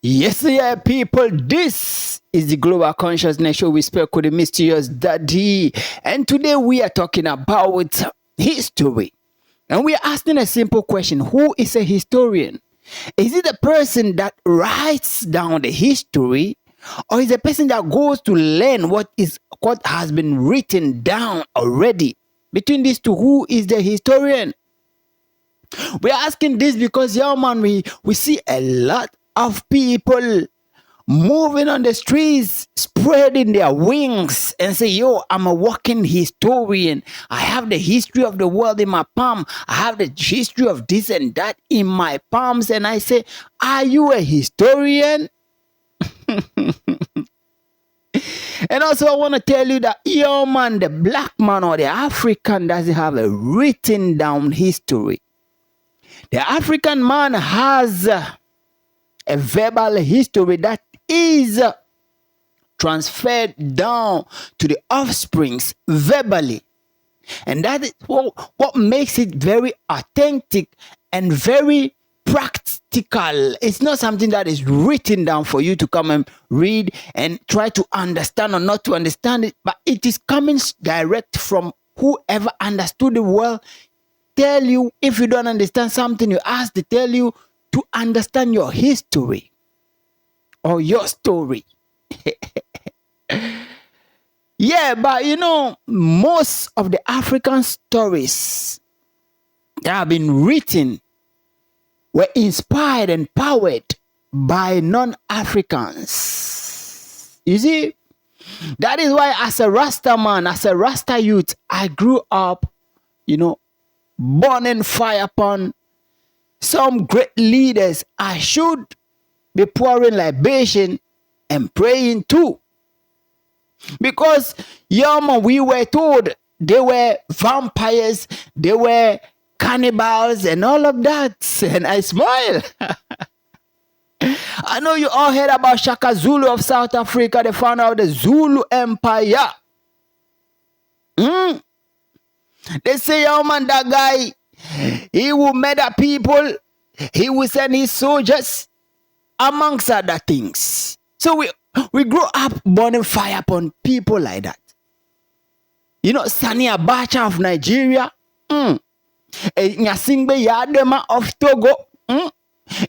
Yes, yeah, people, this is the Global Consciousness Show with Sperqo, the mysterious daddy. And today we are talking about history. And we are asking a simple question. Who is a historian? Is it the person that writes down the history, or is it the person that goes to learn what has been written down already? Between these two, who is the historian? We're asking this because, yeah, man, we see a lot of people moving on the streets, spreading their wings and say, yo, I'm a walking historian. I have the history of the world in my palm. I have the history of this and that in my palms. And I say, are you a historian? And also, I want to tell you that, yo, man, the black man or the African doesn't have a written down history. The African man has a verbal history that is transferred down to the offsprings verbally. And that is what makes it very authentic and very practical. It's not something that is written down for you to come and read and try to understand or not to understand it, but it is coming direct from whoever understood it well. Tell you, if you don't understand something, you ask to tell you to understand your history or your story. Yeah, but you know, most of the African stories that have been written were inspired and powered by non-Africans. You see, that is why as a Rasta man, as a Rasta youth, I grew up, you know, burning fire upon some great leaders. I should be pouring libation and praying too. Because, we were told they were vampires, they were cannibals and all of that. And I smile. I know you all heard about Shaka Zulu of South Africa, the founder of the Zulu Empire. They say, that guy, he will murder people. He will send his soldiers, amongst other things. So we grew up burning fire upon people like that. You know, Sani Abacha of Nigeria. Nyasingbe Yadema of Togo.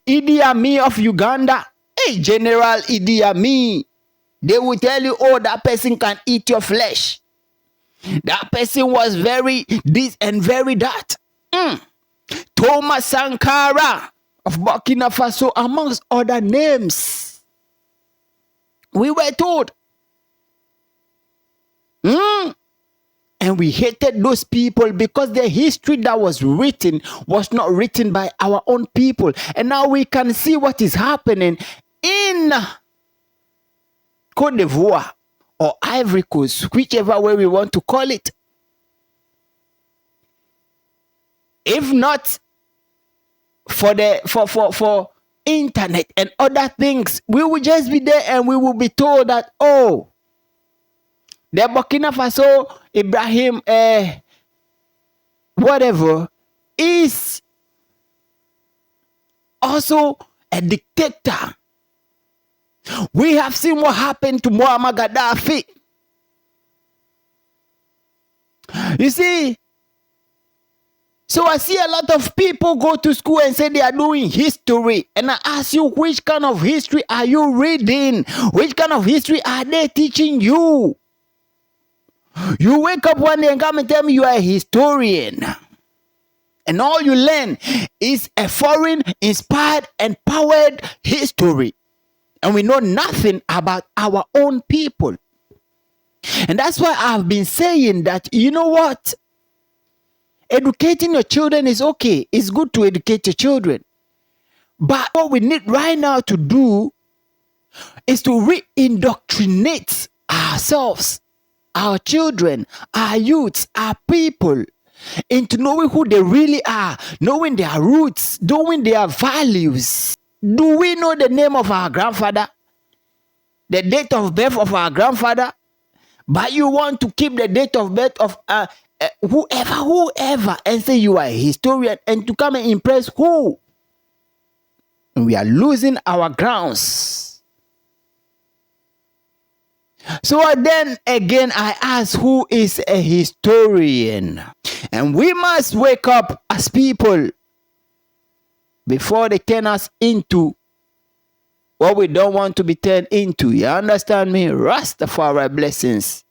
Idi Amin of Uganda. Hey, General Idi Amin. They will tell you, oh, that person can eat your flesh. That person was very this and very that. Thomas Sankara of Burkina Faso, amongst other names. We were told. And we hated those people because the history that was written was not written by our own people. And now we can see what is happening in Côte d'Ivoire or Ivory Coast, whichever way we want to call it. If not for internet and other things, we will just be there and we will be told that, oh, the Burkina Faso Ibrahim whatever is also a dictator. We have seen what happened to Muammar Gaddafi. You see, so I see a lot of people go to school and say they are doing history. And I ask you, which kind of history are you reading? Which kind of history are they teaching you? You wake up one day and come and tell me you are a historian. And all you learn is a foreign, inspired, and powered history. And we know nothing about our own people. And that's why I've been saying that, you know what? Educating your children is okay. It's good to educate your children. But what we need right now to do is to re-indoctrinate ourselves, our children, our youths, our people, into knowing who they really are, knowing their roots, knowing their values. Do we know the name of our grandfather? The date of birth of our grandfather? But you want to keep the date of birth of whoever, and say you are a historian, and to come and impress who? And we are losing our grounds. So then again, I ask, who is a historian? And we must wake up as people before they turn us into what we don't want to be turned into. You understand me? Rastafari blessings.